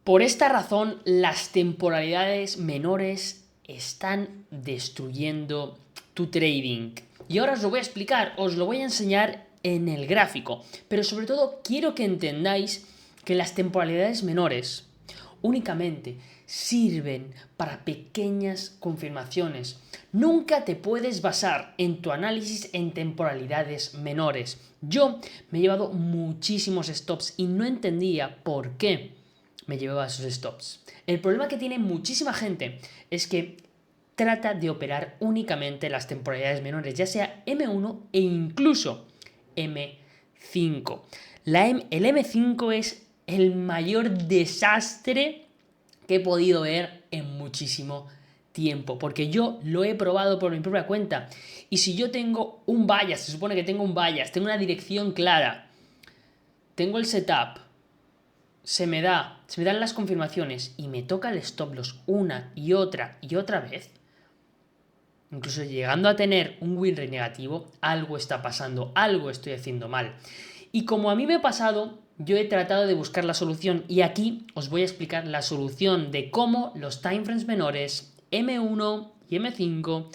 Por esta razón, las temporalidades menores están destruyendo tu trading. Y ahora os lo voy a explicar, os lo voy a enseñar en el gráfico. Pero sobre todo quiero que entendáis que las temporalidades menores únicamente sirven para pequeñas confirmaciones. Nunca te puedes basar en tu análisis en temporalidades menores. Yo me he llevado muchísimos stops y no entendía por qué me llevaba esos stops. El problema que tiene muchísima gente es que trata de operar únicamente las temporalidades menores, ya sea M1 e incluso M5. El M5 es el mayor desastre que he podido ver en muchísimo tiempo, porque yo lo he probado por mi propia cuenta. Y si yo tengo un bias, se supone que tengo un bias, tengo una dirección clara, tengo el setup, se me dan las confirmaciones y me toca el stop loss una y otra vez, incluso llegando a tener un win rate negativo, algo está pasando, algo estoy haciendo mal. Y como a mí me ha pasado, yo he tratado de buscar la solución y aquí os voy a explicar la solución de cómo los timeframes menores M1 y M5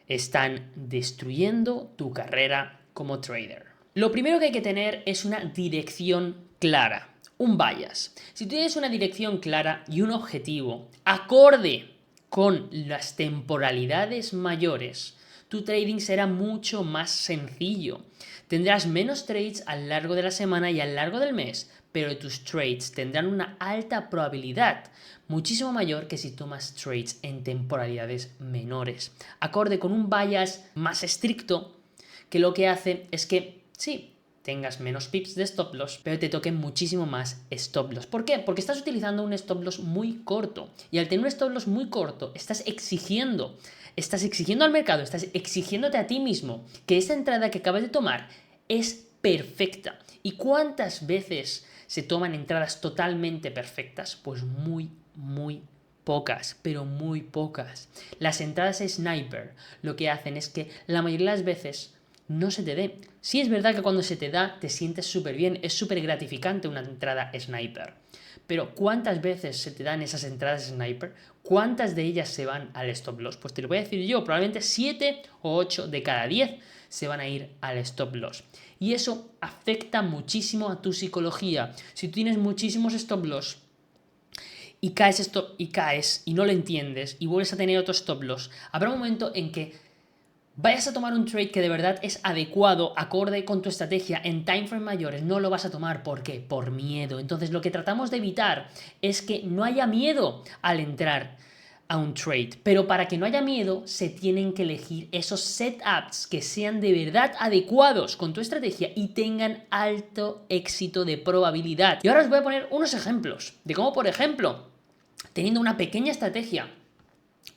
están destruyendo tu carrera como trader. Lo primero que hay que tener es una dirección clara, un bias. Si tienes una dirección clara y un objetivo acorde con las temporalidades mayores, tu trading será mucho más sencillo. Tendrás menos trades a lo largo de la semana y a lo largo del mes, pero tus trades tendrán una alta probabilidad, muchísimo mayor que si tomas trades en temporalidades menores. Acorde con un bias más estricto, que lo que hace es que, sí, tengas menos pips de stop loss, pero te toquen muchísimo más stop loss. ¿Por qué? Porque estás utilizando un stop loss muy corto. Y al tener un stop loss muy corto, estás exigiendo al mercado, estás exigiéndote a ti mismo que esa entrada que acabas de tomar es perfecta. ¿Y cuántas veces se toman entradas totalmente perfectas? Pues muy pocas, pero muy pocas. Las entradas sniper lo que hacen es que la mayoría de las veces no se te dé. Sí es verdad que cuando se te da te sientes súper bien, es súper gratificante una entrada sniper. Pero ¿cuántas veces se te dan esas entradas sniper? ¿Cuántas de ellas se van al stop loss? Pues te lo voy a decir yo, probablemente 7 o 8 de cada 10 se van a ir al stop loss. Y eso afecta muchísimo a tu psicología. Si tú tienes muchísimos stop loss y caes y no lo entiendes y vuelves a tener otro stop loss, habrá un momento en que vayas a tomar un trade que de verdad es adecuado, acorde con tu estrategia en timeframe mayores, no lo vas a tomar. ¿Por qué? Por miedo. Entonces lo que tratamos de evitar es que no haya miedo al entrar a un trade. Pero para que no haya miedo, se tienen que elegir esos setups que sean de verdad adecuados con tu estrategia y tengan alto éxito de probabilidad. Y ahora os voy a poner unos ejemplos de cómo, por ejemplo, teniendo una pequeña estrategia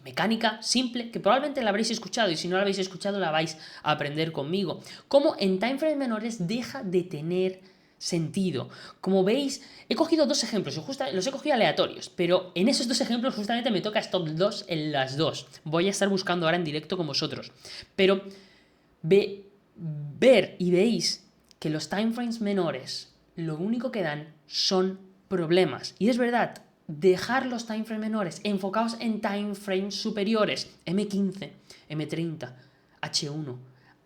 mecánica simple, que probablemente la habréis escuchado y si no la habéis escuchado la vais a aprender conmigo, como en timeframes menores deja de tener sentido. Como veis, he cogido dos ejemplos, los he cogido aleatorios, pero en esos dos ejemplos justamente me toca stop loss en las dos. Voy a estar buscando ahora en directo con vosotros, pero ver y veis que los timeframes menores lo único que dan son problemas. Y es verdad, dejar los timeframes menores, enfocados en timeframes superiores, M15, M30, H1,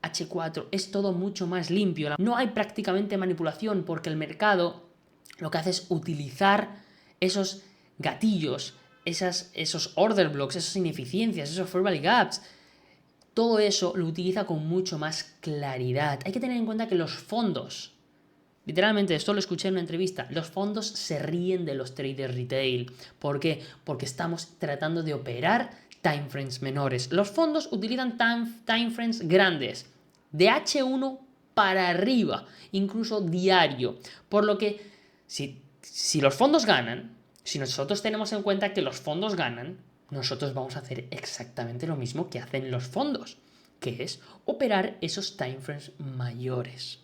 H4, es todo mucho más limpio. No hay prácticamente manipulación porque el mercado lo que hace es utilizar esos gatillos, esos order blocks, esas ineficiencias, esos fair value gaps. Todo eso lo utiliza con mucho más claridad. Hay que tener en cuenta que los fondos, literalmente esto lo escuché en una entrevista, los fondos se ríen de los traders retail. ¿Por qué? Porque estamos tratando de operar timeframes menores. Los fondos utilizan timeframes grandes, de H1 para arriba, incluso diario. Por lo que si los fondos ganan, si nosotros tenemos en cuenta que los fondos ganan, nosotros vamos a hacer exactamente lo mismo que hacen los fondos, que es operar esos timeframes mayores.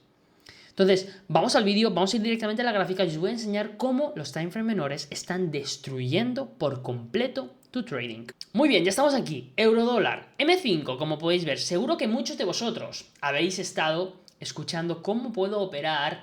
Entonces, vamos al vídeo, vamos a ir directamente a la gráfica y os voy a enseñar cómo los timeframes menores están destruyendo por completo tu trading. Muy bien, ya estamos aquí. Eurodólar, M5, como podéis ver, seguro que muchos de vosotros habéis estado escuchando cómo puedo operar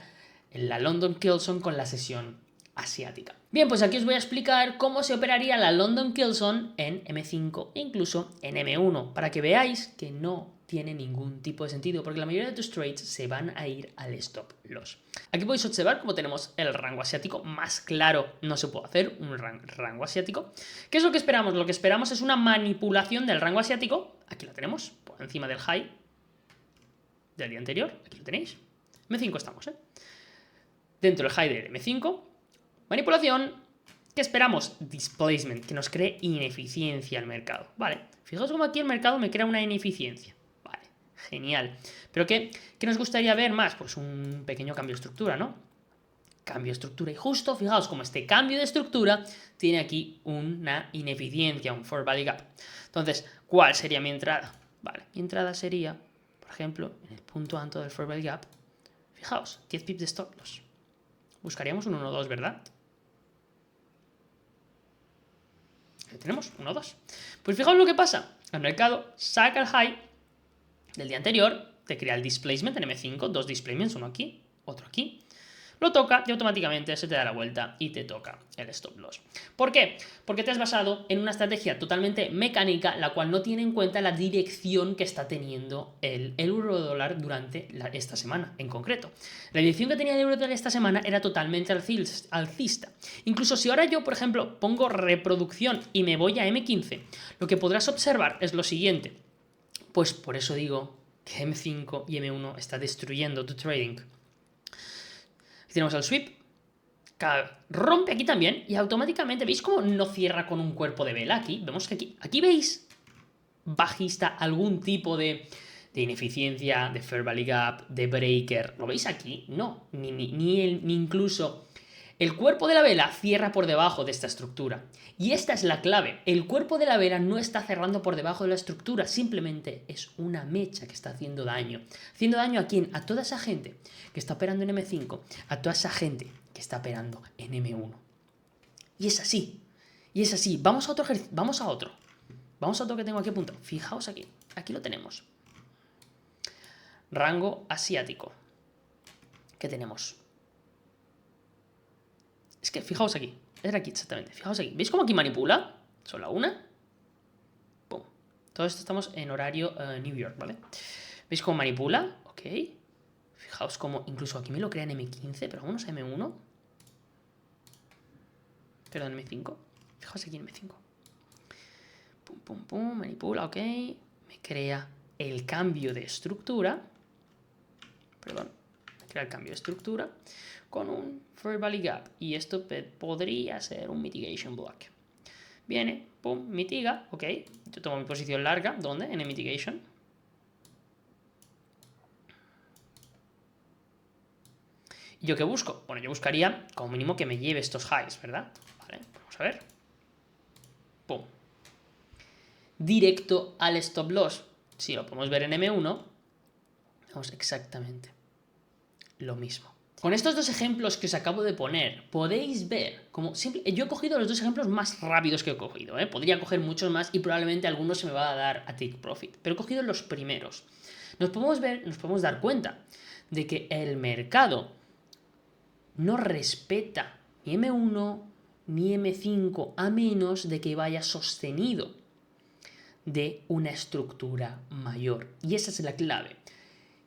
en la London Kelson con la sesión asiática. Bien, pues aquí os voy a explicar cómo se operaría la London Kilson en M5 e incluso en M1, para que veáis que no tiene ningún tipo de sentido, porque la mayoría de tus trades se van a ir al stop loss. Aquí podéis observar cómo tenemos el rango asiático más claro, no se puede hacer un rango asiático. ¿Qué es lo que esperamos? Lo que esperamos es una manipulación del rango asiático, aquí lo tenemos, por encima del high del día anterior, aquí lo tenéis, M5 estamos, dentro del high del M5, manipulación, ¿qué esperamos? Displacement, que nos cree ineficiencia al mercado, ¿vale? Fijaos cómo aquí el mercado me crea una ineficiencia. Genial. Pero ¿qué nos gustaría ver más? Pues un pequeño cambio de estructura, ¿no? Cambio de estructura. Y justo, fijaos, como este cambio de estructura tiene aquí una ineficiencia, un fair value gap. Entonces, ¿cuál sería mi entrada? Vale, mi entrada sería, por ejemplo, en el punto alto del fair value gap. Fijaos, 10 pips de stop loss. Buscaríamos un 1-2, ¿verdad? Ahí tenemos, 1-2. Pues fijaos lo que pasa. El mercado saca el high del día anterior, te crea el displacement en M5, dos displacements, uno aquí, otro aquí, lo toca y automáticamente se te da la vuelta y te toca el stop loss. ¿Por qué? Porque te has basado en una estrategia totalmente mecánica, la cual no tiene en cuenta la dirección que está teniendo el euro dólar durante esta semana en concreto. La dirección que tenía el euro dólar esta semana era totalmente alcista. Incluso si ahora yo, por ejemplo, pongo reproducción y me voy a M15, lo que podrás observar es lo siguiente. Pues por eso digo que M5 y M1 está destruyendo tu trading. Aquí tenemos el sweep, rompe aquí también y automáticamente, ¿veis cómo no cierra con un cuerpo de vela aquí? Vemos que aquí veis bajista algún tipo de ineficiencia, de fair value gap, de breaker. ¿Lo veis aquí? No, ni incluso el cuerpo de la vela cierra por debajo de esta estructura. Y esta es la clave. El cuerpo de la vela no está cerrando por debajo de la estructura. Simplemente es una mecha que está haciendo daño. ¿Haciendo daño a quién? A toda esa gente que está operando en M5. A toda esa gente que está operando en M1. Y es así. Y es así. Vamos a otro ejercicio. Vamos a otro. Vamos a otro que tengo aquí apuntado. Fijaos aquí. Aquí lo tenemos. Rango asiático. ¿Qué tenemos? Es que fijaos aquí, era aquí exactamente, fijaos aquí. ¿Veis cómo aquí manipula? Solo una. Pum. Todo esto estamos en horario New York, ¿vale? ¿Veis cómo manipula? Ok. Fijaos cómo incluso aquí me lo crea en M15, pero vámonos a M1. Perdón, M5. Fijaos aquí en M5. Pum, pum, pum, manipula, ok. Me crea el cambio de estructura. Perdón, me crea el cambio de estructura con un fair value gap, y esto podría ser un mitigation block. Viene, pum, mitiga, ok, yo tomo mi posición larga, ¿dónde? En el mitigation. ¿Y yo qué busco? Bueno, yo buscaría como mínimo que me lleve estos highs, ¿verdad? Vale, vamos a ver. Pum. Directo al stop loss. Si lo podemos ver en M1, vamos exactamente lo mismo. Con estos dos ejemplos que os acabo de poner, podéis ver como siempre. Yo he cogido los dos ejemplos más rápidos que he cogido, ¿eh? Podría coger muchos más y probablemente algunos se me va a dar a take profit, pero he cogido los primeros. Nos podemos dar cuenta de que el mercado no respeta ni M1 ni M5 a menos de que vaya sostenido de una estructura mayor. Y esa es la clave.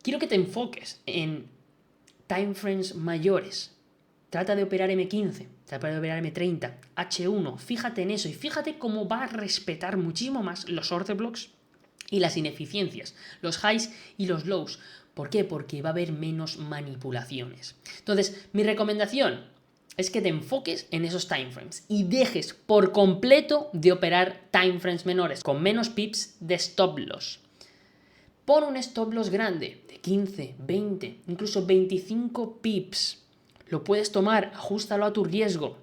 Quiero que te enfoques en timeframes mayores. Trata de operar M15, trata de operar M30, H1, fíjate en eso y fíjate cómo va a respetar muchísimo más los order blocks y las ineficiencias, los highs y los lows. ¿Por qué? Porque va a haber menos manipulaciones. Entonces, mi recomendación es que te enfoques en esos timeframes y dejes por completo de operar timeframes menores, con menos pips de stop loss. Pon un stop loss grande, de 15, 20, incluso 25 pips. Lo puedes tomar, ajustalo a tu riesgo.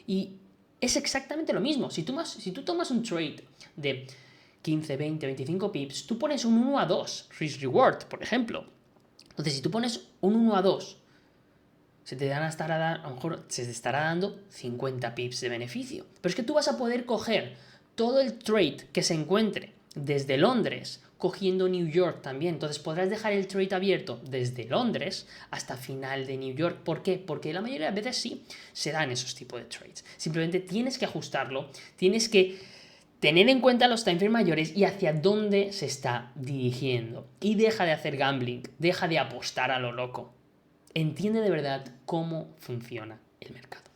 Y es exactamente lo mismo. Si tú tomas un trade de 15, 20, 25 pips, tú pones un 1 a 2 risk reward, por ejemplo. Entonces, si tú pones un 1 a 2, a lo mejor se te estará dando 50 pips de beneficio. Pero es que tú vas a poder coger todo el trade que se encuentre desde Londres cogiendo New York también. Entonces podrás dejar el trade abierto desde Londres hasta final de New York. ¿Por qué? Porque la mayoría de veces sí se dan esos tipos de trades. Simplemente tienes que ajustarlo, tienes que tener en cuenta los timeframes mayores y hacia dónde se está dirigiendo. Y deja de hacer gambling, deja de apostar a lo loco. Entiende de verdad cómo funciona el mercado.